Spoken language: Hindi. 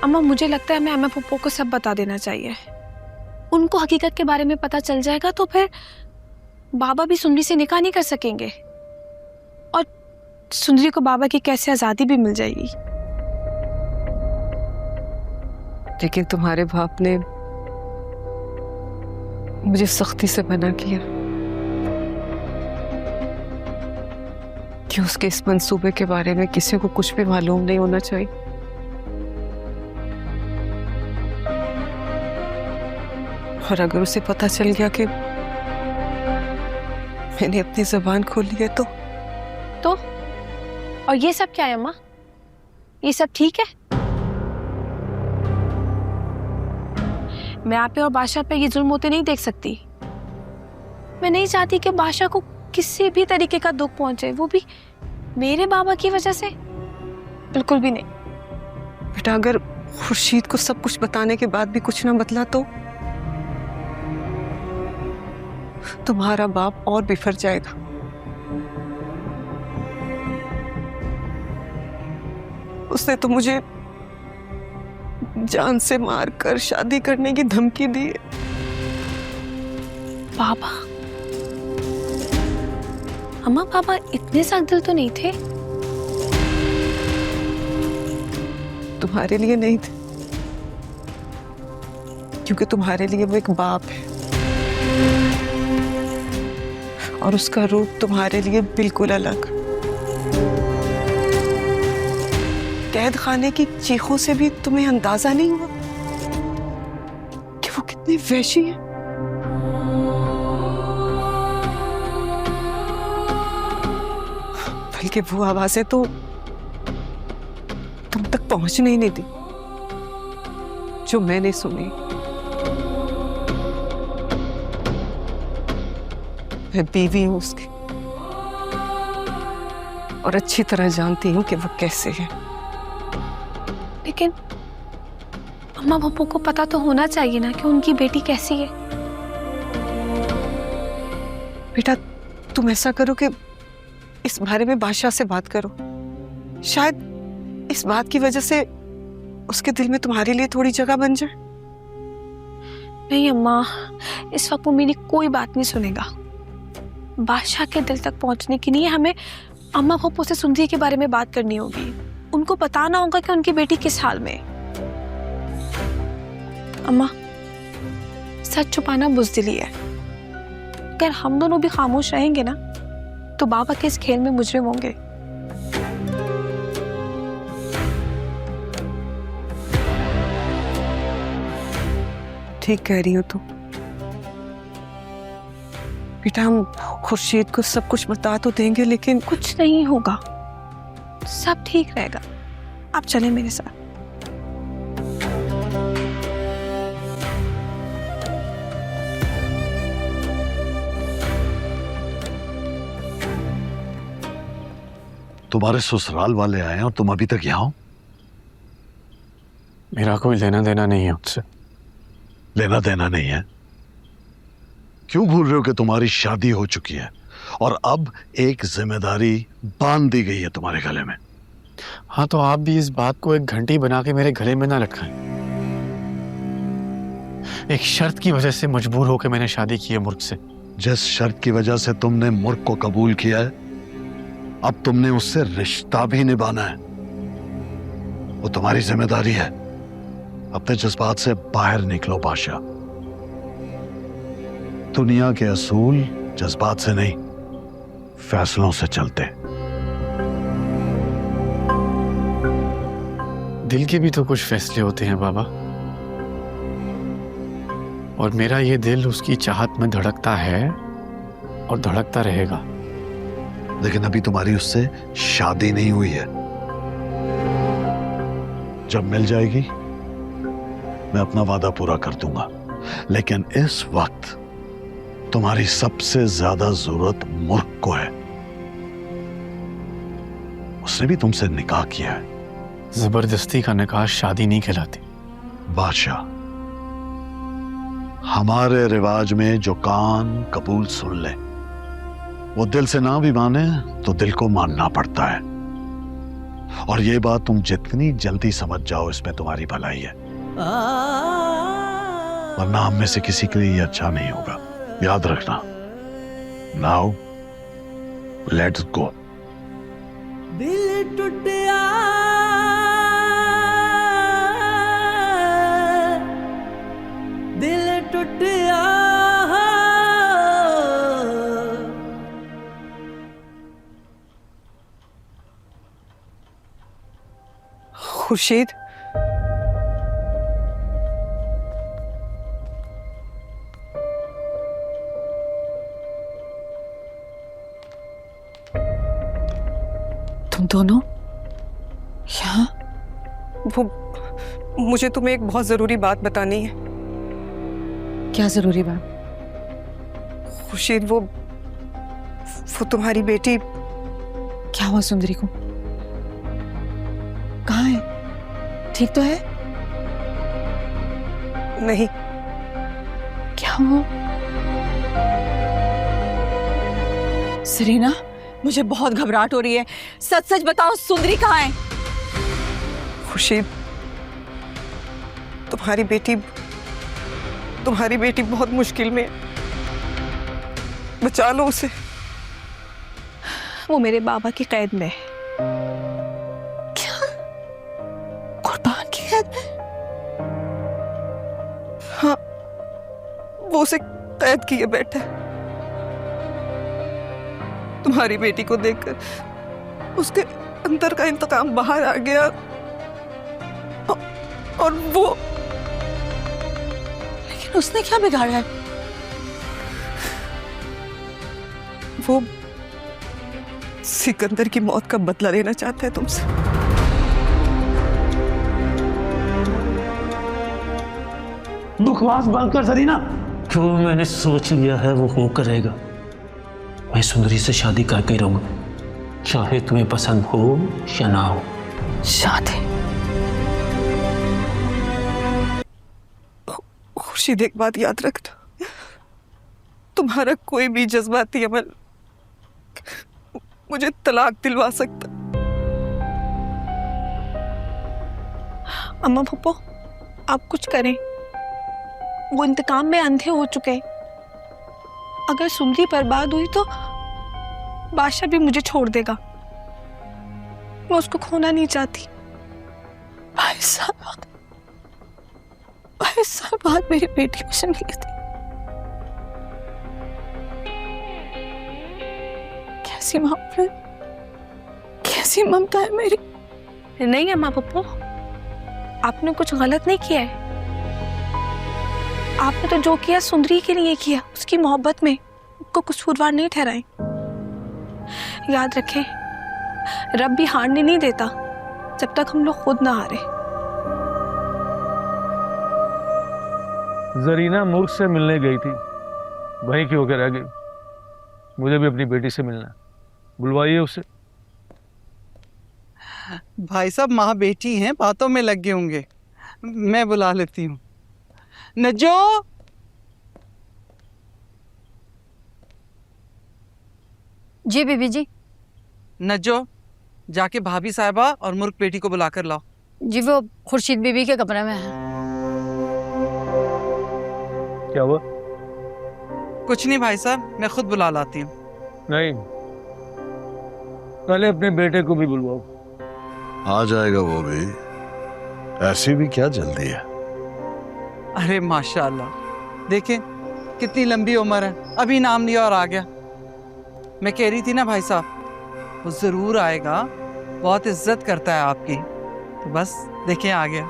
अम्मा मुझे लगता है हमें अम्मा पप्पो को सब बता देना चाहिए। उनको हकीकत के बारे में पता चल जाएगा तो फिर बाबा भी सुंदरी से निकाह नहीं कर सकेंगे और सुंदरी को बाबा की कैसे आजादी भी मिल जाएगी। लेकिन तुम्हारे बाप ने मुझे सख्ती से मना किया कि उसके इस मंसूबे के बारे में किसी को कुछ भी मालूम नहीं होना चाहिए। और अगर उसे पता चल गया कि मैंने अपनी जुबान खोली है तो और ये सब क्या है अम्मा? ये सब ठीक है? मैं आप पे और बादशाह पे ये जुल्म होते नहीं देख सकती। मैं नहीं चाहती कि बादशाह को किसी भी तरीके का दुख पहुंचे, वो भी मेरे बाबा की वजह से। बिल्कुल भी नहीं। बेटा अगर खुर्शीद को सब कुछ बताने के बाद भी कुछ ना बतला तो तुम्हारा बाप और बिफर जाएगा। उसने तो मुझे जान से मारकर शादी करने की धमकी दी है। बाबा, अम्मा बाबा इतने सख्त दिल तो नहीं थे। तुम्हारे लिए नहीं थे क्योंकि तुम्हारे लिए वो एक बाप है और उसका रूप तुम्हारे लिए बिल्कुल अलग। कैद खाने की चीखों से भी तुम्हें अंदाजा नहीं हुआ कि वो कितनी वहशी है। बल्कि वो आवाजें तो तुम तक पहुंचने ही नहीं दी जो मैंने सुनी। मैं बीवी हूं उसकी और अच्छी तरह जानती हूं कि वो कैसे है। लेकिन अम्मा पप्पू को पता तो होना चाहिए ना कि उनकी बेटी कैसी है। बेटा तुम ऐसा करो कि इस बारे में बादशाह से बात करो। शायद इस बात की वजह से उसके दिल में तुम्हारे लिए थोड़ी जगह बन जाए। नहीं अम्मा, इस वक्त वो मेरी कोई बात नहीं सुनेगा। बादशाह के दिल तक पहुंचने के लिए हमें अम्मा पप्पू से सुंदरी के बारे में बात करनी होगी। उनको बताना होगा कि उनकी बेटी किस हाल में है। अम्मा, सच छुपाना बुज़दिली है। अगर हम दोनों भी खामोश रहेंगे ना तो बाबा के इस खेल में मुजरिम होंगे। ठीक कह रही हो तुम। बेटा हम खुर्शीद को सब कुछ बता तो देंगे लेकिन कुछ नहीं होगा, सब ठीक रहेगा। आप चलें मेरे साथ। तुम्हारे ससुराल वाले आए हैं और तुम अभी तक यहाँ हो? मेरा कोई लेना देना नहीं है उससे। लेना देना नहीं है? क्यों भूल रहे हो कि तुम्हारी शादी हो चुकी है और अब एक जिम्मेदारी बांध दी गई है तुम्हारे गले में? हाँ, तो आप भी इस बात को एक घंटी बना के मेरे गले में ना लटकाएं। एक शर्त की वजह से मजबूर होकर मैंने शादी की है मुर्ख से। जिस शर्त की वजह से तुमने मुर्ख को कबूल किया है, अब तुमने उससे रिश्ता भी निभाना है। वो तुम्हारी जिम्मेदारी है। अपने जज्बात से बाहर निकलो बादशाह। दुनिया के असूल जज्बात से नहीं, फैसलों से चलते। दिल के भी तो कुछ फैसले होते हैं बाबा, और मेरा ये दिल उसकी चाहत में धड़कता है और धड़कता रहेगा। लेकिन अभी तुम्हारी उससे शादी नहीं हुई है। जब मिल जाएगी मैं अपना वादा पूरा कर दूंगा, लेकिन इस वक्त तुम्हारी सबसे ज्यादा जरूरत मुर्ख को है। उसने भी तुमसे निकाह किया है। जबरदस्ती का निकाह शादी नहीं कहलाती। बादशाह, हमारे रिवाज में जो कान कबूल सुन ले वो दिल से ना भी माने तो दिल को मानना पड़ता है। और ये बात तुम जितनी जल्दी समझ जाओ इसमें तुम्हारी भलाई है, वरना हम में से किसी के लिए ये अच्छा नहीं होगा। याद रखना। Now let's go. दिल टूटिया दिल टूटिया खुर्शीद, तुम दोनों यहाँ? वो मुझे तुम्हें एक बहुत जरूरी बात बतानी है। क्या जरूरी बात? खुर्शीद, वो तुम्हारी बेटी। क्या हुआ सुंदरी को? कहाँ है? ठीक तो है? नहीं। क्या हुआ? सरीना, मुझे बहुत घबराहट हो रही है। सच सच बताओ, सुंदरी कहाँ है? खुर्शीद, तुम्हारी बेटी बहुत मुश्किल में है। बचा लो उसे। वो मेरे बाबा की कैद में है। क्या? कुर्बान की कैद में? हाँ, वो उसे कैद किए बैठा है। तुम्हारी बेटी को देखकर उसके अंदर का इंतकाम बाहर आ गया और वो। लेकिन उसने क्या बिगाड़ा है? वो सिकंदर की मौत का बदला लेना चाहता है तुमसे। बकवास बंद कर सरीना। जो मैंने सोच लिया है वो हो करेगा। मैं सुंदरी से शादी करके ही रहूंगा, चाहे तुम्हें पसंद हो या ना हो। शादी? खुर्शीद, एक बात याद रखना, तुम्हारा कोई भी जज्बाती अमल मुझे तलाक दिलवा सकता। अम्मा पप्पो, आप कुछ करें। वो इंतकाम में अंधे हो चुके हैं। अगर सुंदरी बर्बाद हुई तो बादशाह भी मुझे छोड़ देगा। मैं उसको खोना नहीं चाहती। भाई साहब बात मेरी बेटी को सुन ली थी। कैसी ममता है मेरी। नहीं अम्मा पप्पो, आपने कुछ गलत नहीं किया है। आपने तो जो किया सुंदरी के लिए किया, उसकी मोहब्बत में उसको कसूरवार नहीं ठहराए। याद रखें, रब भी हारने नहीं देता जब तक हम लोग खुद ना हारे। जरीना मुर्ख से मिलने गई थी, वहीं क्यों होकर रह गई। मुझे भी अपनी बेटी से मिलना है, बुलवाइए उसे। भाई साहब, माँ बेटी हैं, बातों में लग गए होंगे। मैं बुला लेती हूँ। नजो, जी बीबी जी। नजो, जाके भाभी साहिबा और मुर्ख बेटी को बुला कर लाओ। जी वो खुर्शीद बीबी के कमरे में है। क्या हुआ? कुछ नहीं भाई साहब, मैं खुद बुला लाती हूँ। नहीं, पहले अपने बेटे को भी बुलवाओ। आ जाएगा वो भी, ऐसी भी क्या जल्दी है। अरे माशाल्लाह, देखें कितनी लंबी उम्र है, अभी नाम लिया और आ गया। मैं कह रही थी ना भाई साहब, वो जरूर आएगा, बहुत इज्जत करता है आपकी। तो बस देखें, आ गया।